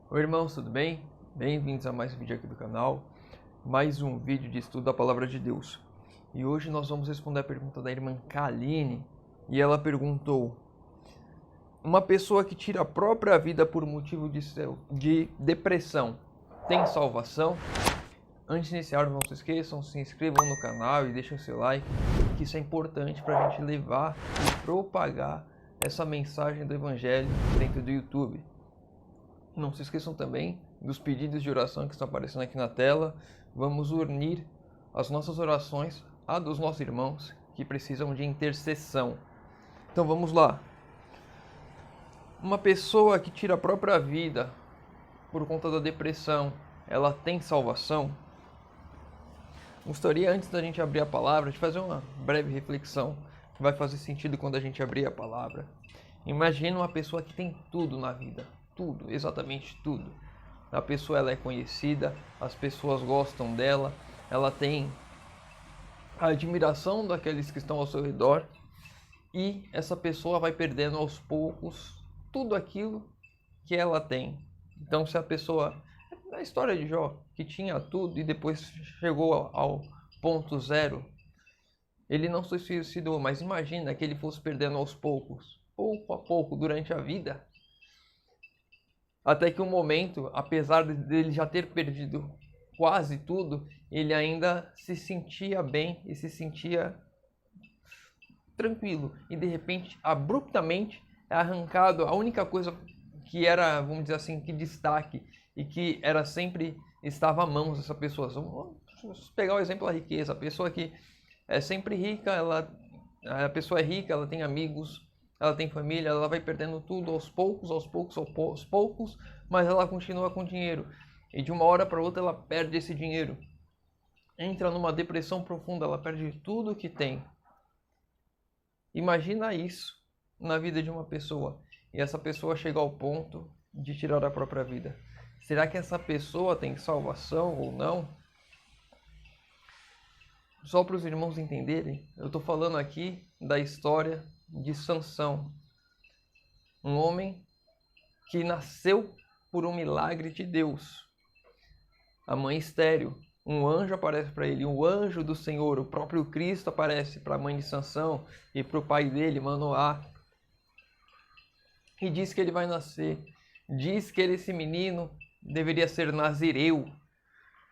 Oi irmãos, tudo bem? Bem-vindos a mais um vídeo aqui do canal, mais um vídeo de estudo da Palavra de Deus. E hoje nós vamos responder a pergunta da irmã Kaline, e ela perguntou: uma pessoa que tira a própria vida por motivo de depressão, tem salvação? Antes de iniciar, não se esqueçam, se inscrevam no canal e deixem o seu like, que isso é importante para a gente levar e propagar essa mensagem do Evangelho dentro do YouTube. Não se esqueçam também dos pedidos de oração que estão aparecendo aqui na tela. Vamos unir as nossas orações à dos nossos irmãos que precisam de intercessão. Então vamos lá. Uma pessoa que tira a própria vida por conta da depressão, ela tem salvação? Gostaria, antes da gente abrir a palavra, de fazer uma breve reflexão que vai fazer sentido quando a gente abrir a palavra. Imagina uma pessoa que tem tudo na vida. Tudo, exatamente tudo. A pessoa ela é conhecida, as pessoas gostam dela, ela tem a admiração daqueles que estão ao seu redor e essa pessoa vai perdendo aos poucos tudo aquilo que ela tem. Então, se a pessoa, na história de Jó, que tinha tudo e depois chegou ao ponto zero, ele não se suicidou, mas imagina que ele fosse perdendo aos poucos, pouco a pouco, durante a vida. Até que um momento, apesar dele já ter perdido quase tudo, ele ainda se sentia bem e se sentia tranquilo. E de repente, abruptamente, é arrancado a única coisa que era, vamos dizer assim, que destaque e que era sempre estava à mão dessa pessoa. Vamos pegar o exemplo da riqueza. A pessoa que é sempre rica, a pessoa é rica, ela tem amigos, ela tem família, ela vai perdendo tudo aos poucos, mas ela continua com dinheiro. E de uma hora para outra ela perde esse dinheiro. Entra numa depressão profunda, ela perde tudo que tem. Imagina isso na vida de uma pessoa. E essa pessoa chega ao ponto de tirar a própria vida. Será que essa pessoa tem salvação ou não? Só para os irmãos entenderem, eu estou falando aqui da história de Sansão, um homem que nasceu por um milagre de Deus. A mãe estéril, um anjo aparece para ele, o anjo do Senhor, o próprio Cristo aparece para a mãe de Sansão e para o pai dele, Manoá, e diz que ele vai nascer. Diz que esse menino deveria ser nazireu.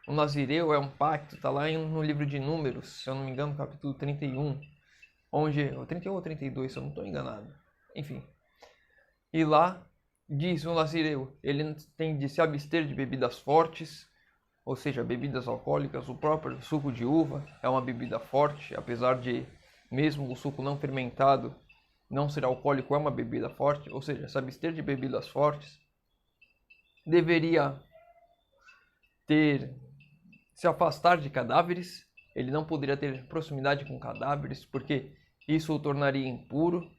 O nazireu é um pacto, está lá no livro de Números, se eu não me engano, capítulo 31. Onde, 31 ou 32, se eu não estou enganado. Enfim. E lá diz o nazireu, ele tem de se abster de bebidas fortes, ou seja, bebidas alcoólicas. O próprio suco de uva é uma bebida forte, apesar de, mesmo o suco não fermentado, não ser alcoólico, é uma bebida forte. Ou seja, se abster de bebidas fortes. Deveria se afastar de cadáveres. Ele não poderia ter proximidade com cadáveres, porque isso o tornaria impuro.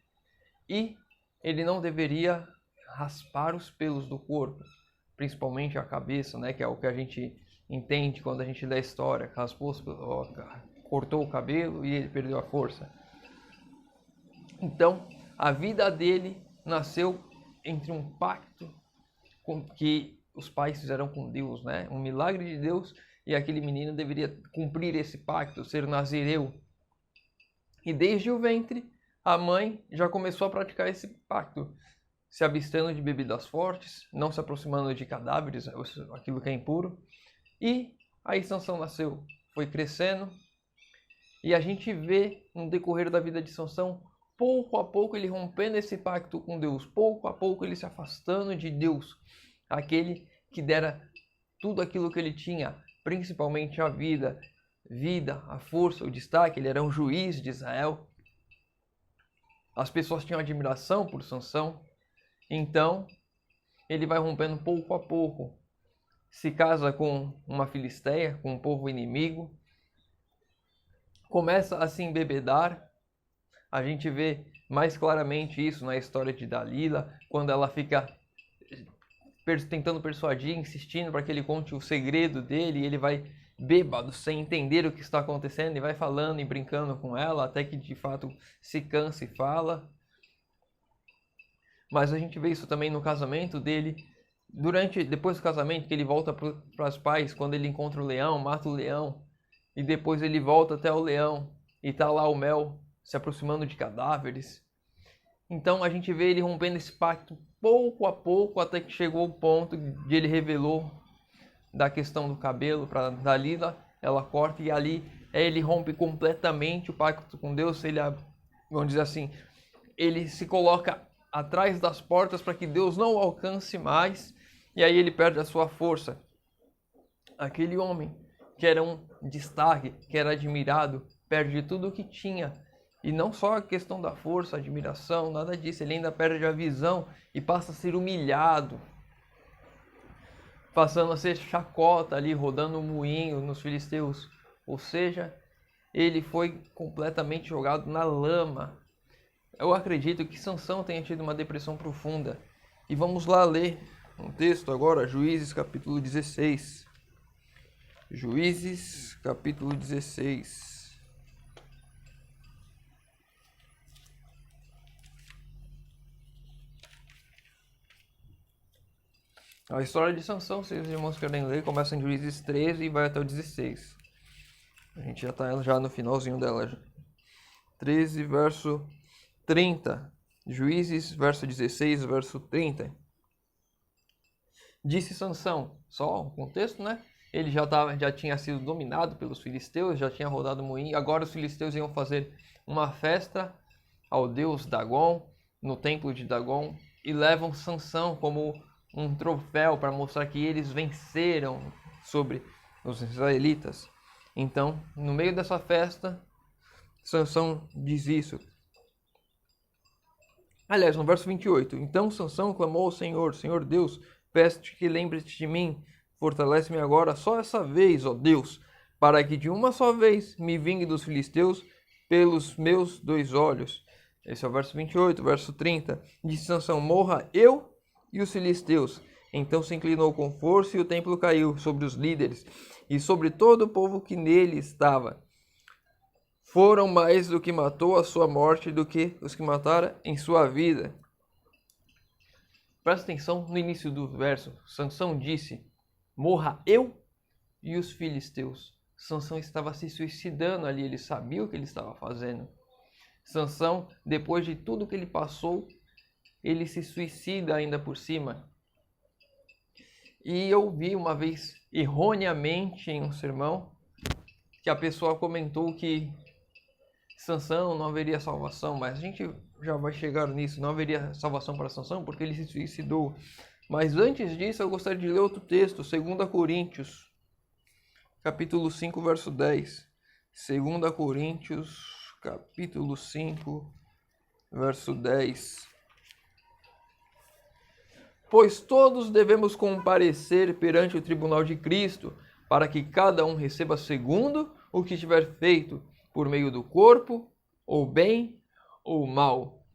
E ele não deveria raspar os pelos do corpo, principalmente a cabeça, né, que é o que a gente entende quando a gente lê a história. Raspou, cortou o cabelo e ele perdeu a força. Então, a vida dele nasceu entre um pacto que os pais fizeram com Deus, né? Um milagre de Deus, e aquele menino deveria cumprir esse pacto, ser nazireu. E desde o ventre, a mãe já começou a praticar esse pacto, se abstendo de bebidas fortes, não se aproximando de cadáveres, aquilo que é impuro. E aí Sansão nasceu, foi crescendo, e a gente vê no decorrer da vida de Sansão, pouco a pouco ele rompendo esse pacto com Deus, pouco a pouco ele se afastando de Deus, aquele que dera tudo aquilo que ele tinha, principalmente a vida, a força, o destaque. Ele era um juiz de Israel. As pessoas tinham admiração por Sansão. Então, ele vai rompendo pouco a pouco. Se casa com uma filisteia, com um povo inimigo. Começa a se embebedar. A gente vê mais claramente isso na história de Dalila, quando ela fica tentando persuadir, insistindo para que ele conte o segredo dele, e ele vai bêbado, sem entender o que está acontecendo, e vai falando e brincando com ela, até que de fato se cansa e fala. Mas a gente vê isso também no casamento dele depois do casamento, que ele volta para os pais, quando ele encontra o leão, mata o leão, e depois ele volta até o leão, e tá lá o Mel se aproximando de cadáveres. Então a gente vê ele rompendo esse pacto pouco a pouco, até que chegou o ponto de ele revelou da questão do cabelo para Dalila, ela corta, e ali ele rompe completamente o pacto com Deus. Ele, vamos dizer assim, ele se coloca atrás das portas para que Deus não o alcance mais, e aí ele perde a sua força. Aquele homem que era um destaque, que era admirado, perde tudo o que tinha. E não só a questão da força, admiração, nada disso. Ele ainda perde a visão e passa a ser humilhado, passando a ser chacota ali, rodando um moinho nos filisteus. Ou seja, ele foi completamente jogado na lama. Eu acredito que Sansão tenha tido uma depressão profunda. E vamos lá ler um texto agora, Juízes capítulo 16. Juízes capítulo 16. A história de Sansão, se os irmãos querem ler, começa em Juízes 13 e vai até o 16. A gente já está já no finalzinho dela. 13, verso 30. Juízes, verso 16, verso 30. Disse Sansão, só um contexto, né? Ele já tinha sido dominado pelos filisteus, já tinha rodado o moinho. Agora os filisteus iam fazer uma festa ao deus Dagon, no templo de Dagon, e levam Sansão como um troféu para mostrar que eles venceram sobre os israelitas. Então, no meio dessa festa, Sansão diz isso. Aliás, no verso 28, então Sansão clamou ao Senhor, Senhor Deus, peço-te que lembre-te de mim, fortalece-me agora só essa vez, ó Deus, para que de uma só vez me vingue dos filisteus pelos meus 2 olhos. Esse é o verso 28, verso 30. Disse Sansão, morra eu e os filisteus. Então se inclinou com força e o templo caiu sobre os líderes e sobre todo o povo que nele estava. Foram mais do que matou a sua morte do que os que mataram em sua vida. Presta atenção no início do verso. Sansão disse, morra eu e os filisteus. Sansão estava se suicidando ali, ele sabia o que ele estava fazendo. Sansão, depois de tudo que ele passou, ele se suicida ainda por cima. E eu vi uma vez, erroneamente, em um sermão, que a pessoa comentou que Sansão não haveria salvação, mas a gente já vai chegar nisso, não haveria salvação para Sansão porque ele se suicidou. Mas antes disso, eu gostaria de ler outro texto, 2 Coríntios, capítulo 5, verso 10. 2 Coríntios, capítulo 5, verso 10. Pois todos devemos comparecer perante o tribunal de Cristo, para que cada um receba segundo o que tiver feito, por meio do corpo, ou bem ou mal.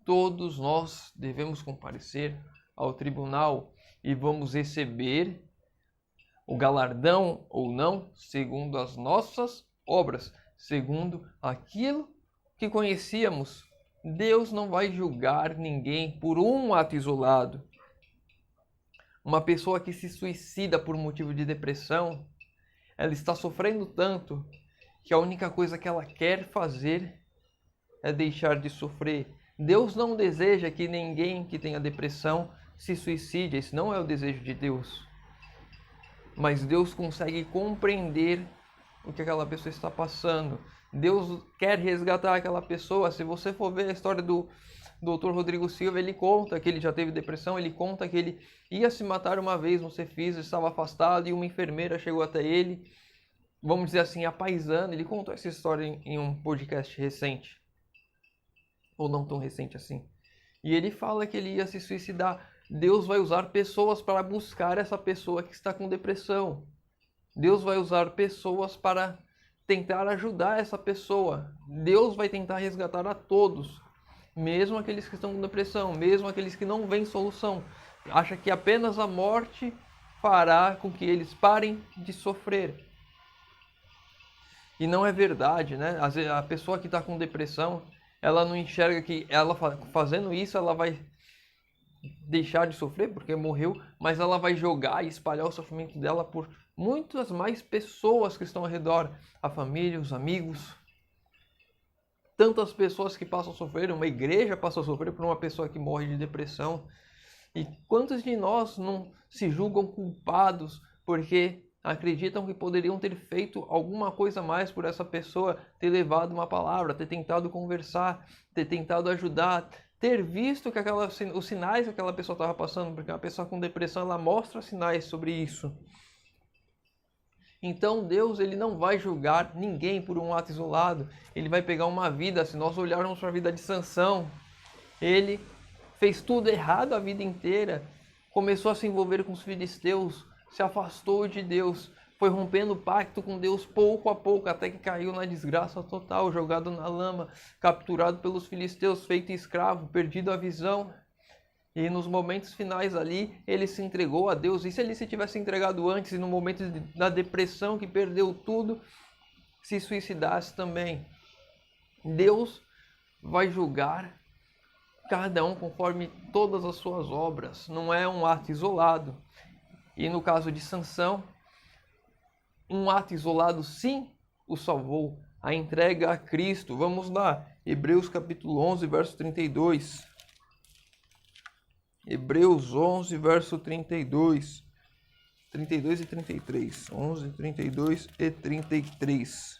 Todos nós devemos comparecer ao tribunal e vamos receber o galardão ou não, segundo as nossas obras, segundo aquilo que conhecíamos. Deus não vai julgar ninguém por um ato isolado. Uma pessoa que se suicida por motivo de depressão, ela está sofrendo tanto que a única coisa que ela quer fazer é deixar de sofrer. Deus não deseja que ninguém que tenha depressão se suicide, esse não é o desejo de Deus. Mas Deus consegue compreender o que aquela pessoa está passando. Deus quer resgatar aquela pessoa. Se você for ver a história do Dr. Rodrigo Silva, ele conta que ele já teve depressão, ele conta que ele ia se matar uma vez no Cefisa, estava afastado e uma enfermeira chegou até ele, vamos dizer assim, apaisando. Ele contou essa história em um podcast recente, ou não tão recente assim. E ele fala que ele ia se suicidar. Deus vai usar pessoas para buscar essa pessoa que está com depressão. Deus vai usar pessoas para tentar ajudar essa pessoa. Deus vai tentar resgatar a todos, mesmo aqueles que estão com depressão, mesmo aqueles que não veem solução. Acha que apenas a morte fará com que eles parem de sofrer. E não é verdade, né? Às vezes a pessoa que está com depressão, ela não enxerga que ela fazendo isso, ela vai deixar de sofrer porque morreu, mas ela vai jogar e espalhar o sofrimento dela por muitas mais pessoas que estão ao redor, a família, os amigos. Tantas pessoas que passam a sofrer, uma igreja passa a sofrer por uma pessoa que morre de depressão. E quantos de nós não se julgam culpados porque acreditam que poderiam ter feito alguma coisa a mais por essa pessoa, ter levado uma palavra, ter tentado conversar, ter tentado ajudar, ter visto que os sinais que aquela pessoa estava passando, porque uma pessoa com depressão ela mostra sinais sobre isso. Então Deus ele não vai julgar ninguém por um ato isolado. Ele vai pegar uma vida, se nós olharmos para a vida de Sansão, ele fez tudo errado a vida inteira, começou a se envolver com os filisteus, se afastou de Deus, foi rompendo o pacto com Deus pouco a pouco, até que caiu na desgraça total, jogado na lama, capturado pelos filisteus, feito escravo, perdido a visão. E nos momentos finais ali, ele se entregou a Deus. E se ele se tivesse entregado antes, e no momento da depressão, que perdeu tudo, se suicidasse também? Deus vai julgar cada um conforme todas as suas obras. Não é um ato isolado. E no caso de Sansão, um ato isolado sim o salvou. A entrega a Cristo. Vamos lá. Hebreus capítulo 11, verso 32. Hebreus 11, verso 32. 32 e 33. 11, 32 e 33.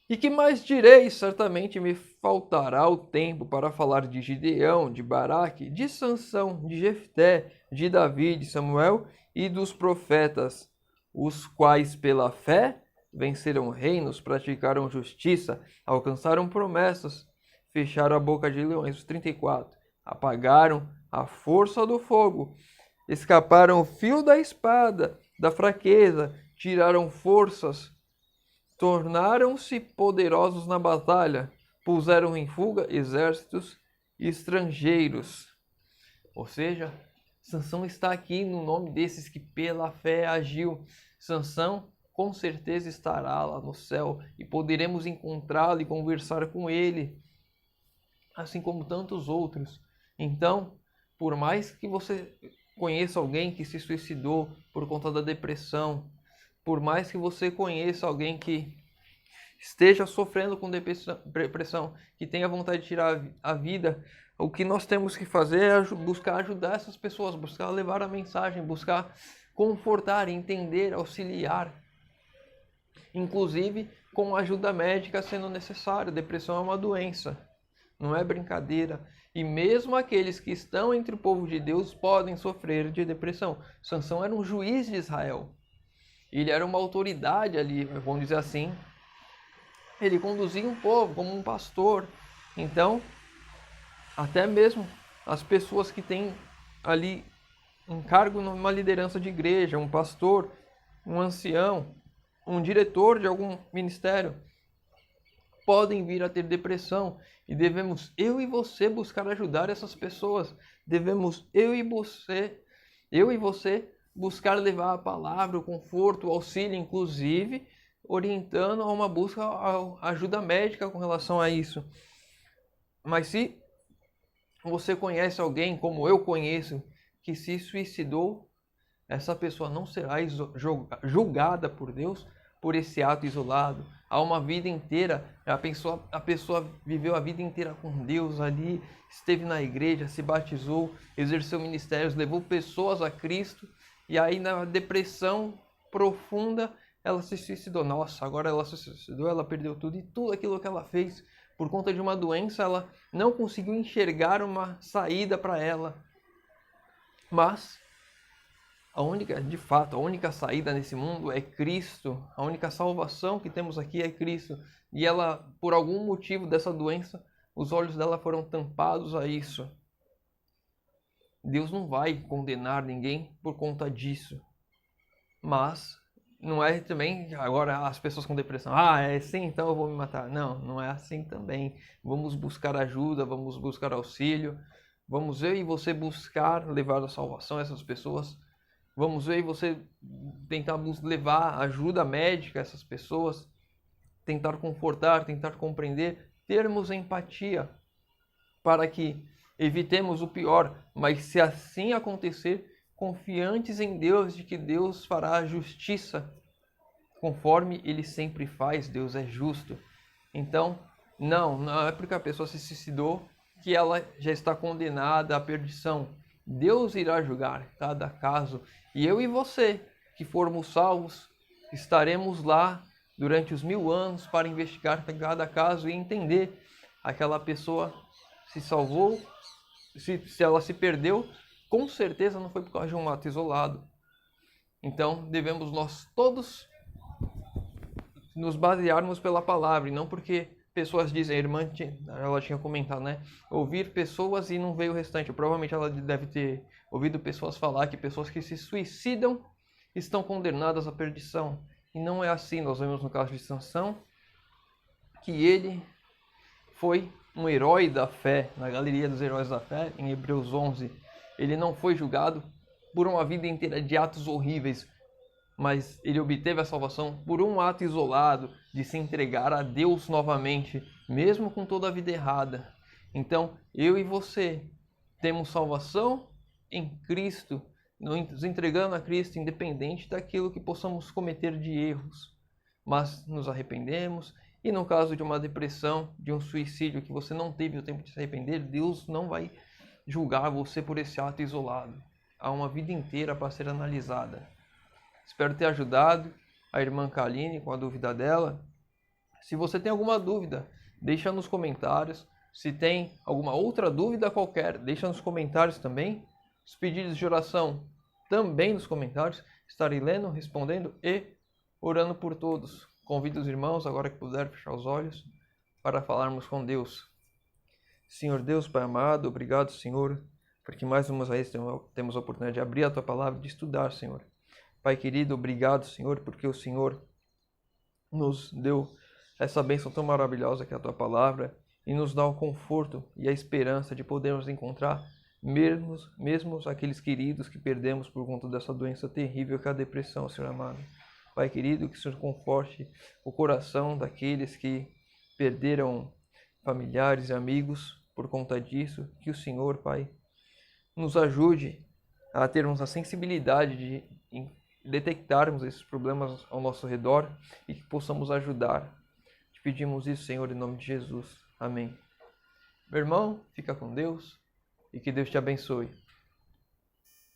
E que mais direi? Certamente me faltará o tempo para falar de Gideão, de Baraque, de Sansão, de Jefté, de Davi, de Samuel e dos profetas, os quais pela fé venceram reinos, praticaram justiça, alcançaram promessas, fecharam a boca de leões. 34. Apagaram a força do fogo, escaparam o fio da espada, da fraqueza, tiraram forças, tornaram-se poderosos na batalha, puseram em fuga exércitos estrangeiros. Ou seja, Sansão está aqui no nome desses que pela fé agiu. Sansão com certeza estará lá no céu e poderemos encontrá-lo e conversar com ele, assim como tantos outros. Então, por mais que você conheça alguém que se suicidou por conta da depressão, por mais que você conheça alguém que esteja sofrendo com depressão, que tenha vontade de tirar a vida, o que nós temos que fazer é buscar ajudar essas pessoas, buscar levar a mensagem, buscar confortar, entender, auxiliar. Inclusive com ajuda médica sendo necessário. Depressão é uma doença, não é brincadeira. E mesmo aqueles que estão entre o povo de Deus podem sofrer de depressão. Sansão era um juiz de Israel. Ele era uma autoridade ali, vamos dizer assim. Ele conduzia um povo como um pastor. Então, até mesmo as pessoas que têm ali um cargo numa liderança de igreja, um pastor, um ancião, um diretor de algum ministério, podem vir a ter depressão. E devemos, eu e você, buscar ajudar essas pessoas. Devemos, eu e você, buscar levar a palavra, o conforto, o auxílio, inclusive orientando a uma busca, a ajuda médica com relação a isso. Mas se você conhece alguém, como eu conheço, que se suicidou, essa pessoa não será julgada por Deus por esse ato isolado. Há uma vida inteira, a pessoa viveu a vida inteira com Deus ali, esteve na igreja, se batizou, exerceu ministérios, levou pessoas a Cristo, e aí na depressão profunda ela se suicidou. Nossa, agora ela se suicidou, ela perdeu tudo, e tudo aquilo que ela fez por conta de uma doença, ela não conseguiu enxergar uma saída para ela. Mas a única saída nesse mundo é Cristo. A única salvação que temos aqui é Cristo. E ela, por algum motivo dessa doença, os olhos dela foram tampados a isso. Deus não vai condenar ninguém por conta disso. Mas não é também agora as pessoas com depressão. É assim, então eu vou me matar. Não, não é assim também. Vamos buscar ajuda, vamos buscar auxílio. Vamos eu e você buscar levar a salvação a essas pessoas. Vamos eu e você tentar levar ajuda médica a essas pessoas. Tentar confortar, tentar compreender. Termos empatia para que evitemos o pior, mas se assim acontecer, confiantes em Deus de que Deus fará a justiça, conforme Ele sempre faz. Deus é justo. Então, não é porque a pessoa se suicidou que ela já está condenada à perdição. Deus irá julgar cada caso. E eu e você, que formos salvos, estaremos lá durante os 1000 anos para investigar cada caso e entender aquela pessoa se salvou, se ela se perdeu, com certeza não foi por causa de um ato isolado. Então, devemos nós todos nos basearmos pela palavra, e não porque pessoas dizem, a irmã ela tinha comentado, né? Ouvir pessoas e não veio o restante. Provavelmente ela deve ter ouvido pessoas falar que pessoas que se suicidam estão condenadas à perdição. E não é assim. Nós vemos no caso de Sansão que ele foi um herói da fé, na galeria dos heróis da fé, em Hebreus 11. Ele não foi julgado por uma vida inteira de atos horríveis, mas ele obteve a salvação por um ato isolado de se entregar a Deus novamente, mesmo com toda a vida errada. Então, eu e você temos salvação em Cristo, nos entregando a Cristo, independente daquilo que possamos cometer de erros. Mas nos arrependemos, e no caso de uma depressão, de um suicídio que você não teve o tempo de se arrepender, Deus não vai julgar você por esse ato isolado. Há uma vida inteira para ser analisada. Espero ter ajudado a irmã Kaline com a dúvida dela. Se você tem alguma dúvida, deixa nos comentários. Se tem alguma outra dúvida qualquer, deixa nos comentários também. Os pedidos de oração também nos comentários. Estarei lendo, respondendo e orando por todos. Convido os irmãos, agora que puder, fechar os olhos para falarmos com Deus. Senhor Deus, Pai amado, obrigado, Senhor, porque mais uma vez temos a oportunidade de abrir a Tua Palavra e de estudar, Senhor. Pai querido, obrigado, Senhor, porque o Senhor nos deu essa bênção tão maravilhosa que é a Tua Palavra e nos dá o conforto e a esperança de podermos encontrar mesmo aqueles queridos que perdemos por conta dessa doença terrível que é a depressão, Senhor amado. Pai querido, que o Senhor conforte o coração daqueles que perderam familiares e amigos por conta disso, que o Senhor, Pai, nos ajude a termos a sensibilidade de detectarmos esses problemas ao nosso redor e que possamos ajudar. Te pedimos isso, Senhor, em nome de Jesus. Amém. Meu irmão, fica com Deus e que Deus te abençoe.